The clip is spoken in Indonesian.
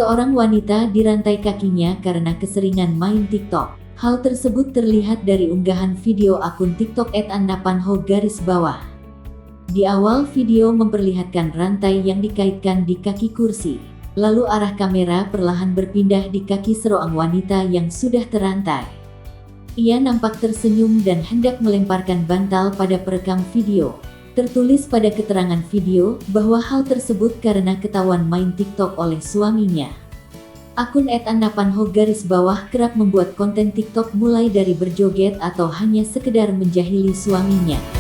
Seorang wanita dirantai kakinya karena keseringan main TikTok. Hal tersebut terlihat dari unggahan video akun TikTok @annapanho_. Di awal video memperlihatkan rantai yang dikaitkan di kaki kursi. Lalu arah kamera perlahan berpindah di kaki seorang wanita yang sudah terantai. Ia nampak tersenyum dan hendak melemparkan bantal pada perekam video. Tertulis pada keterangan video bahwa hal tersebut karena ketahuan main TikTok oleh suaminya. Akun @annapanho_ kerap membuat konten TikTok mulai dari berjoget atau hanya sekedar menjahili suaminya.